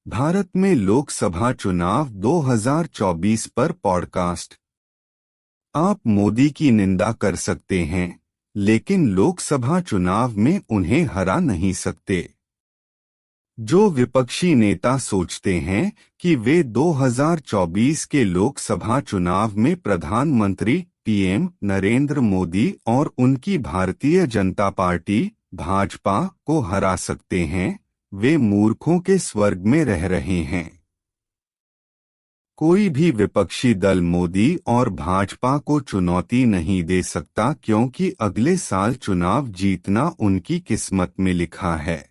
भारत में लोकसभा चुनाव 2024 पर पॉडकास्ट। आप मोदी की निंदा कर सकते हैं, लेकिन लोकसभा चुनाव में उन्हें हरा नहीं सकते। जो विपक्षी नेता सोचते हैं कि वे 2024 के लोकसभा चुनाव में प्रधानमंत्री पीएम नरेंद्र मोदी और उनकी भारतीय जनता पार्टी भाजपा को हरा सकते हैं, वे मूर्खों के स्वर्ग में रह रहे हैं। कोई भी विपक्षी दल मोदी और भाजपा को चुनौती नहीं दे सकता, क्योंकि अगले साल चुनाव जीतना उनकी किस्मत में लिखा है।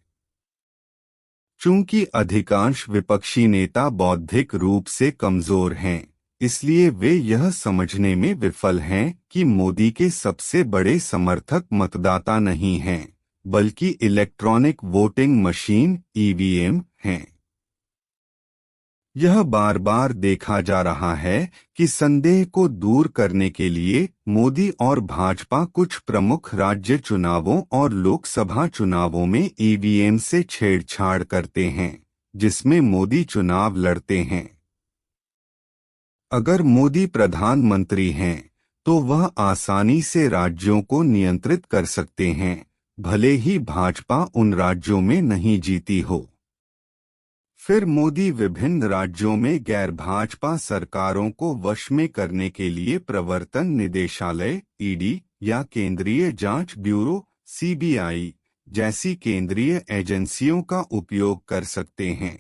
चूंकि अधिकांश विपक्षी नेता बौद्धिक रूप से कमजोर हैं, इसलिए वे यह समझने में विफल हैं कि मोदी के सबसे बड़े समर्थक मतदाता नहीं हैं, बल्कि इलेक्ट्रॉनिक वोटिंग मशीन ईवीएम हैं। यह बार बार देखा जा रहा है कि संदेह को दूर करने के लिए मोदी और भाजपा कुछ प्रमुख राज्य चुनावों और लोकसभा चुनावों में ईवीएम से छेड़छाड़ करते हैं, जिसमें मोदी चुनाव लड़ते हैं। अगर मोदी प्रधानमंत्री हैं, तो वह आसानी से राज्यों को नियंत्रित कर सकते हैं, भले ही भाजपा उन राज्यों में नहीं जीती हो। फिर मोदी विभिन्न राज्यों में गैर भाजपा सरकारों को वश में करने के लिए प्रवर्तन निदेशालय ईडी या केंद्रीय जांच ब्यूरो सीबीआई जैसी केंद्रीय एजेंसियों का उपयोग कर सकते हैं।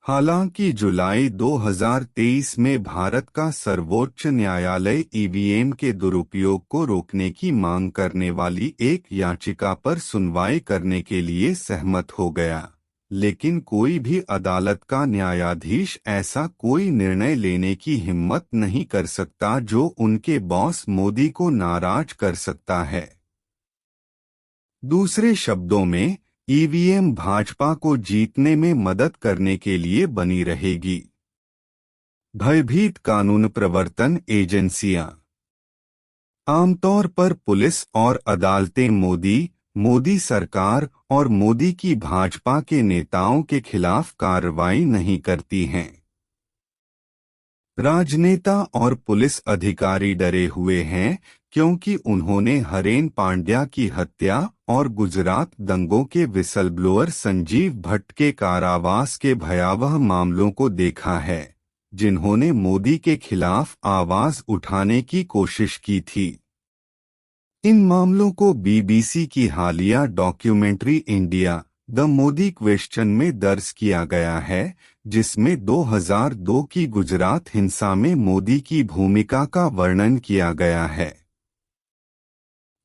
हालांकि जुलाई 2023 में भारत का सर्वोच्च न्यायालय ईवीएम के दुरुपयोग को रोकने की मांग करने वाली एक याचिका पर सुनवाई करने के लिए सहमत हो गया, लेकिन कोई भी अदालत का न्यायाधीश ऐसा कोई निर्णय लेने की हिम्मत नहीं कर सकता जो उनके बॉस मोदी को नाराज कर सकता है। दूसरे शब्दों में, ईवीएम भाजपा को जीतने में मदद करने के लिए बनी रहेगी। भयभीत कानून प्रवर्तन एजेंसियां। आमतौर पर पुलिस और अदालतें मोदी सरकार और मोदी की भाजपा के नेताओं के खिलाफ कार्रवाई नहीं करती हैं। राजनेता और पुलिस अधिकारी डरे हुए हैं, क्योंकि उन्होंने हरेन पांड्या की हत्या और गुजरात दंगों के विसल ब्लोअर संजीव भट्ट के कारावास के भयावह मामलों को देखा है, जिन्होंने मोदी के खिलाफ आवाज उठाने की कोशिश की थी। इन मामलों को बीबीसी की हालिया documentary India the Modi question में दर्ज किया गया है, जिसमें 2002 की गुजरात हिंसा में मोदी की भूमिका का वर्णन किया गया है।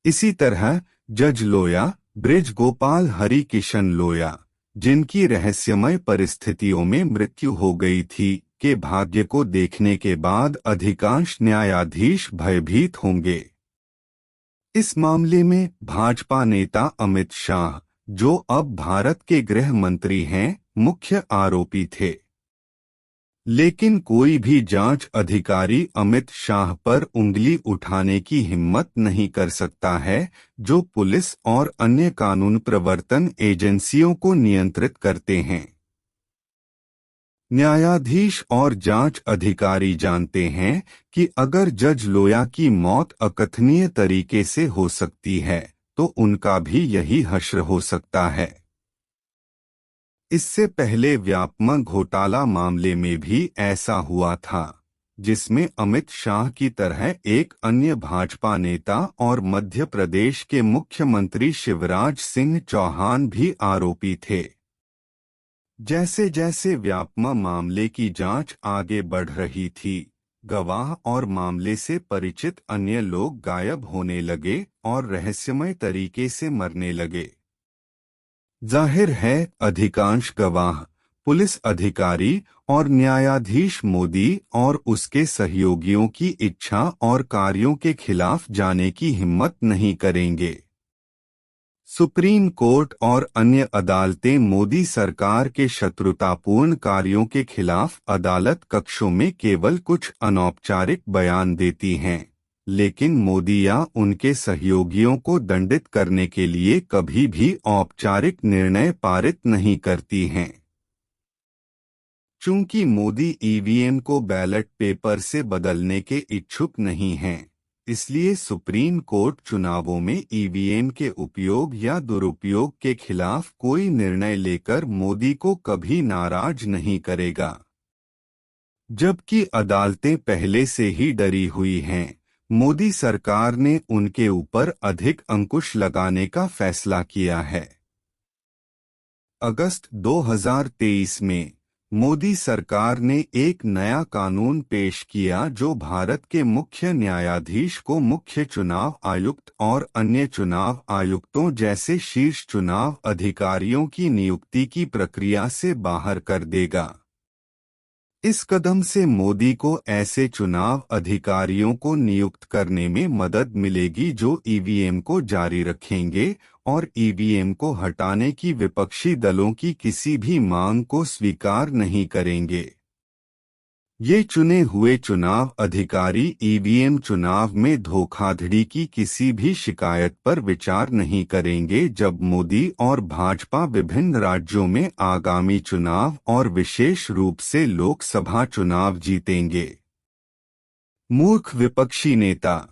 इसी तरह जज लोया ब्रिज गोपाल हरि किशन लोया, जिनकी रहस्यमय परिस्थितियों में मृत्यु हो गई थी, के भाग्य को देखने के बाद अधिकांश न्यायाधीश भयभीत होंगे। इस मामले में भाजपा नेता अमित शाह, जो अब भारत के गृह मंत्री हैं, मुख्य आरोपी थे। लेकिन कोई भी जांच अधिकारी अमित शाह पर उंगली उठाने की हिम्मत नहीं कर सकता है, जो पुलिस और अन्य कानून प्रवर्तन एजेंसियों को नियंत्रित करते हैं। न्यायाधीश और जांच अधिकारी जानते हैं कि अगर जज लोया की मौत अकथनीय तरीके से हो सकती है, तो उनका भी यही हश्र हो सकता है। इससे पहले व्यापमं घोटाला मामले में भी ऐसा हुआ था, जिसमें अमित शाह की तरह एक अन्य भाजपा नेता और मध्य प्रदेश के मुख्यमंत्री शिवराज सिंह चौहान भी आरोपी थे। जैसे जैसे व्यापमं मामले की जांच आगे बढ़ रही थी, गवाह और मामले से परिचित अन्य लोग गायब होने लगे और रहस्यमय तरीके से मरने लगे। जाहिर है, अधिकांश गवाह, पुलिस अधिकारी और न्यायाधीश मोदी और उसके सहयोगियों की इच्छा और कार्यों के खिलाफ जाने की हिम्मत नहीं करेंगे। सुप्रीम कोर्ट और अन्य अदालतें मोदी सरकार के शत्रुतापूर्ण कार्यों के खिलाफ अदालत कक्षों में केवल कुछ अनौपचारिक बयान देती हैं, लेकिन मोदी या उनके सहयोगियों को दंडित करने के लिए कभी भी औपचारिक निर्णय पारित नहीं करती हैं। चूंकि मोदी ईवीएम को बैलेट पेपर से बदलने के इच्छुक नहीं हैं, इसलिए सुप्रीम कोर्ट चुनावों में ईवीएम के उपयोग या दुरुपयोग के खिलाफ कोई निर्णय लेकर मोदी को कभी नाराज नहीं करेगा। जबकि अदालतें पहले से ही डरी हुई हैं, मोदी सरकार ने उनके ऊपर अधिक अंकुश लगाने का फैसला किया है। अगस्त 2023 में मोदी सरकार ने एक नया कानून पेश किया जो भारत के मुख्य न्यायाधीश को मुख्य चुनाव आयुक्त और अन्य चुनाव आयुक्तों जैसे शीर्ष चुनाव अधिकारियों की नियुक्ति की प्रक्रिया से बाहर कर देगा। इस कदम से मोदी को ऐसे चुनाव अधिकारियों को नियुक्त करने में मदद मिलेगी जो ईवीएम को जारी रखेंगे और ईवीएम को हटाने की विपक्षी दलों की किसी भी मांग को स्वीकार नहीं करेंगे। ये चुने हुए चुनाव अधिकारी ईवीएम चुनाव में धोखाधड़ी की किसी भी शिकायत पर विचार नहीं करेंगे जब मोदी और भाजपा विभिन्न राज्यों में आगामी चुनाव और विशेष रूप से लोकसभा चुनाव जीतेंगे। मूर्ख विपक्षी नेता।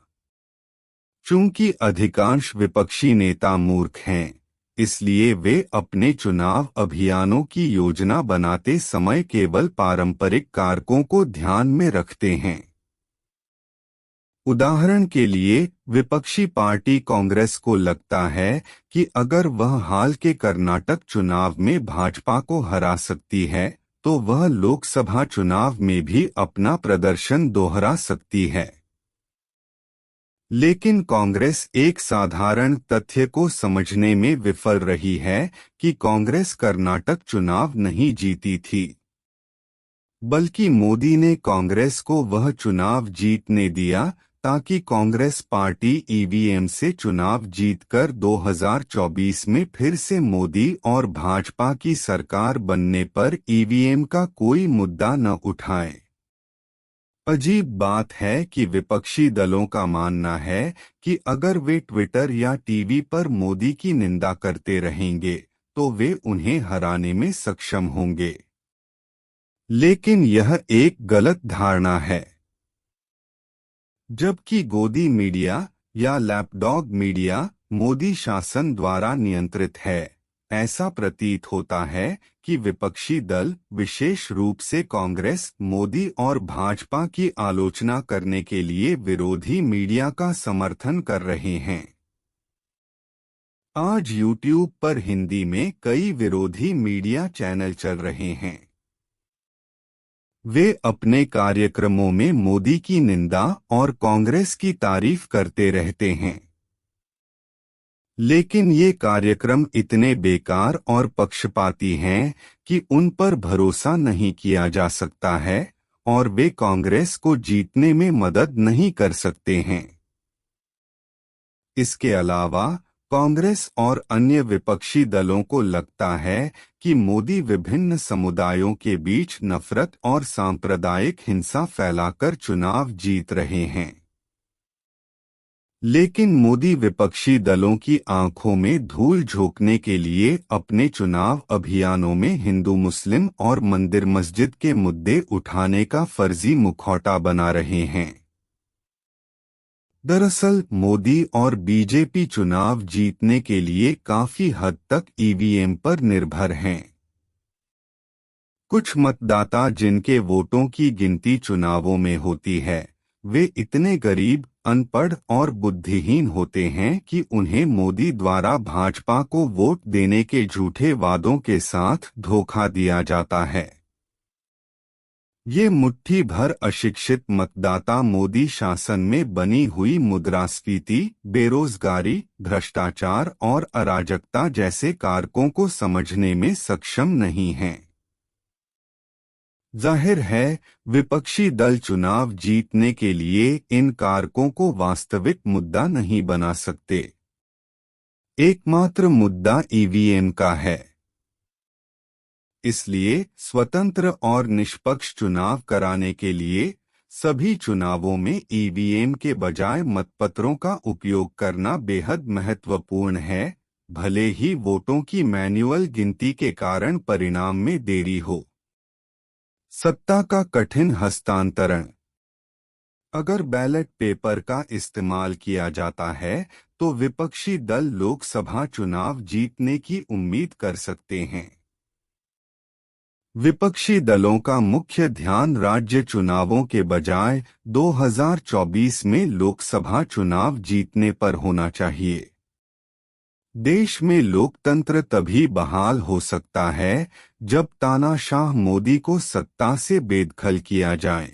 चूंकि अधिकांश विपक्षी नेता मूर्ख हैं, इसलिए वे अपने चुनाव अभियानों की योजना बनाते समय केवल पारंपरिक कारकों को ध्यान में रखते हैं। उदाहरण के लिए, विपक्षी पार्टी कांग्रेस को लगता है कि अगर वह हाल के कर्नाटक चुनाव में भाजपा को हरा सकती है, तो वह लोकसभा चुनाव में भी अपना प्रदर्शन दोहरा सकती है। लेकिन कांग्रेस एक साधारण तथ्य को समझने में विफल रही है कि कांग्रेस कर्नाटक चुनाव नहीं जीती थी, बल्कि मोदी ने कांग्रेस को वह चुनाव जीतने दिया ताकि कांग्रेस पार्टी ईवीएम से चुनाव जीतकर 2024 में फिर से मोदी और भाजपा की सरकार बनने पर ईवीएम का कोई मुद्दा न उठाए। अजीब बात है कि विपक्षी दलों का मानना है कि अगर वे ट्विटर या टीवी पर मोदी की निंदा करते रहेंगे तो वे उन्हें हराने में सक्षम होंगे। लेकिन यह एक गलत धारणा है। जबकि गोदी मीडिया या लैपडॉग मीडिया मोदी शासन द्वारा नियंत्रित है, ऐसा प्रतीत होता है कि विपक्षी दल, विशेष रूप से कांग्रेस, मोदी और भाजपा की आलोचना करने के लिए विरोधी मीडिया का समर्थन कर रहे हैं। आज YouTube पर हिंदी में कई विरोधी मीडिया चैनल चल रहे हैं। वे अपने कार्यक्रमों में मोदी की निंदा और कांग्रेस की तारीफ करते रहते हैं। लेकिन ये कार्यक्रम इतने बेकार और पक्षपाती हैं कि उन पर भरोसा नहीं किया जा सकता है और वे कांग्रेस को जीतने में मदद नहीं कर सकते हैं। इसके अलावा कांग्रेस और अन्य विपक्षी दलों को लगता है कि मोदी विभिन्न समुदायों के बीच नफरत और सांप्रदायिक हिंसा फैलाकर चुनाव जीत रहे हैं। लेकिन मोदी विपक्षी दलों की आंखों में धूल झोंकने के लिए अपने चुनाव अभियानों में हिंदू, मुस्लिम और मंदिर मस्जिद के मुद्दे उठाने का फर्जी मुखौटा बना रहे हैं। दरअसल मोदी और बीजेपी चुनाव जीतने के लिए काफी हद तक ईवीएम पर निर्भर हैं। कुछ मतदाता जिनके वोटों की गिनती चुनावों में होती है, वे इतने गरीब, अनपढ़ और बुद्धिहीन होते हैं कि उन्हें मोदी द्वारा भाजपा को वोट देने के झूठे वादों के साथ धोखा दिया जाता है। ये मुट्ठी भर अशिक्षित मतदाता मोदी शासन में बनी हुई मुद्रास्फीति, बेरोजगारी, भ्रष्टाचार और अराजकता जैसे कारकों को समझने में सक्षम नहीं हैं। जाहिर है, विपक्षी दल चुनाव जीतने के लिए इन कारकों को वास्तविक मुद्दा नहीं बना सकते। एकमात्र मुद्दा ईवीएम का है। इसलिए स्वतंत्र और निष्पक्ष चुनाव कराने के लिए सभी चुनावों में ईवीएम के बजाय मतपत्रों का उपयोग करना बेहद महत्वपूर्ण है, भले ही वोटों की मैन्युअल गिनती के कारण परिणाम में देरी हो। सत्ता का कठिन हस्तांतरण। अगर बैलेट पेपर का इस्तेमाल किया जाता है तो विपक्षी दल लोकसभा चुनाव जीतने की उम्मीद कर सकते हैं। विपक्षी दलों का मुख्य ध्यान राज्य चुनावों के बजाय 2024 में लोकसभा चुनाव जीतने पर होना चाहिए। देश में लोकतंत्र तभी बहाल हो सकता है जब तानाशाह मोदी को सत्ता से बेदखल किया जाए।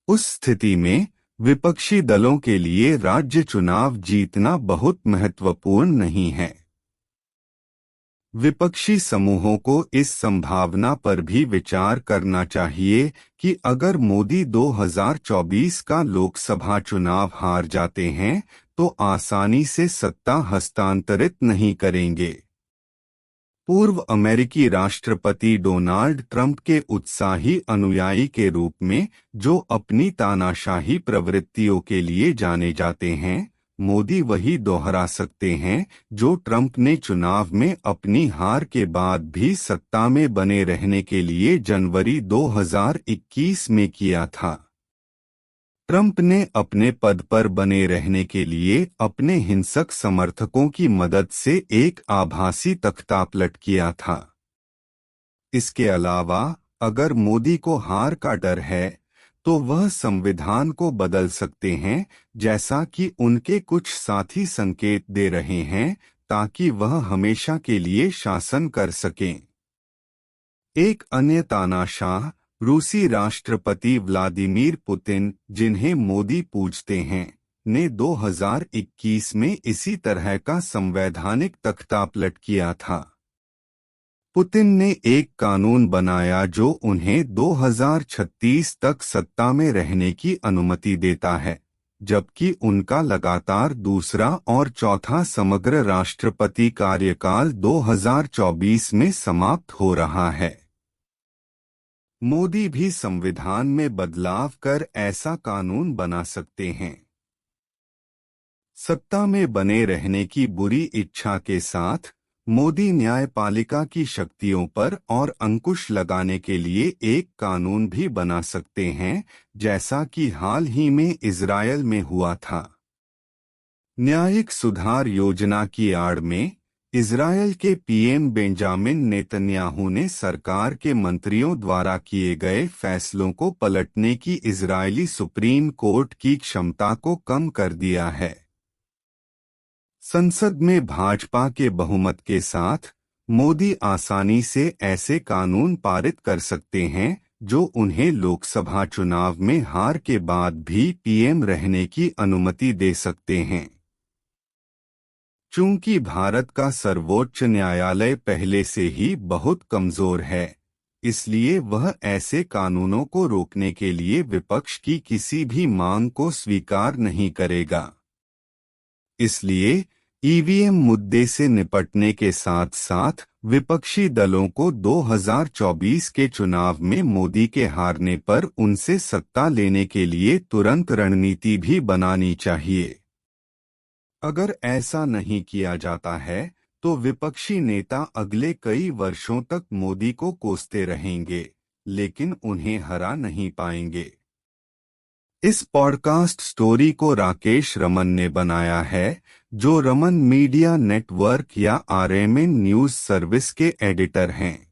उस स्थिति में विपक्षी दलों के लिए राज्य चुनाव जीतना बहुत महत्वपूर्ण नहीं है। विपक्षी समूहों को इस संभावना पर भी विचार करना चाहिए कि अगर मोदी 2024 का लोकसभा चुनाव हार जाते हैं तो आसानी से सत्ता हस्तांतरित नहीं करेंगे। पूर्व अमेरिकी राष्ट्रपति डोनाल्ड ट्रंप के उत्साही अनुयायी के रूप में, जो अपनी तानाशाही प्रवृत्तियों के लिए जाने जाते हैं, मोदी वही दोहरा सकते हैं जो ट्रंप ने चुनाव में अपनी हार के बाद भी सत्ता में बने रहने के लिए जनवरी 2021 में किया था। ट्रंप ने अपने पद पर बने रहने के लिए अपने हिंसक समर्थकों की मदद से एक आभासी तख्तापलट किया था। इसके अलावा अगर मोदी को हार का डर है तो वह संविधान को बदल सकते हैं, जैसा कि उनके कुछ साथी संकेत दे रहे हैं, ताकि वह हमेशा के लिए शासन कर सकें। एक अन्य तानाशाह रूसी राष्ट्रपति व्लादिमीर पुतिन, जिन्हें मोदी पूजते हैं, ने 2021 में इसी तरह का संवैधानिक तख्तापलट किया था। पुतिन ने एक कानून बनाया जो उन्हें 2036 तक सत्ता में रहने की अनुमति देता है, जबकि उनका लगातार दूसरा और चौथा समग्र राष्ट्रपति कार्यकाल 2024 में समाप्त हो रहा है। मोदी भी संविधान में बदलाव कर ऐसा कानून बना सकते हैं। सत्ता में बने रहने की बुरी इच्छा के साथ मोदी न्यायपालिका की शक्तियों पर और अंकुश लगाने के लिए एक कानून भी बना सकते हैं, जैसा कि हाल ही में इजरायल में हुआ था। न्यायिक सुधार योजना की आड़ में इजरायल के पीएम बेंजामिन नेतन्याहू ने सरकार के मंत्रियों द्वारा किए गए फैसलों को पलटने की इजरायली सुप्रीम कोर्ट की क्षमता को कम कर दिया है। संसद में भाजपा के बहुमत के साथ मोदी आसानी से ऐसे कानून पारित कर सकते हैं जो उन्हें लोकसभा चुनाव में हार के बाद भी पीएम रहने की अनुमति दे सकते हैं। चूंकि भारत का सर्वोच्च न्यायालय पहले से ही बहुत कमजोर है, इसलिए वह ऐसे कानूनों को रोकने के लिए विपक्ष की किसी भी मांग को स्वीकार नहीं करेगा। इसलिए ईवीएम मुद्दे से निपटने के साथ साथ विपक्षी दलों को 2024 के चुनाव में मोदी के हारने पर उनसे सत्ता लेने के लिए तुरंत रणनीति भी बनानी चाहिए। अगर ऐसा नहीं किया जाता है तो विपक्षी नेता अगले कई वर्षों तक मोदी को कोसते रहेंगे, लेकिन उन्हें हरा नहीं पाएंगे। इस पॉडकास्ट स्टोरी को राकेश रमन ने बनाया है, जो रमन मीडिया नेटवर्क या आरएमएन न्यूज सर्विस के एडिटर हैं।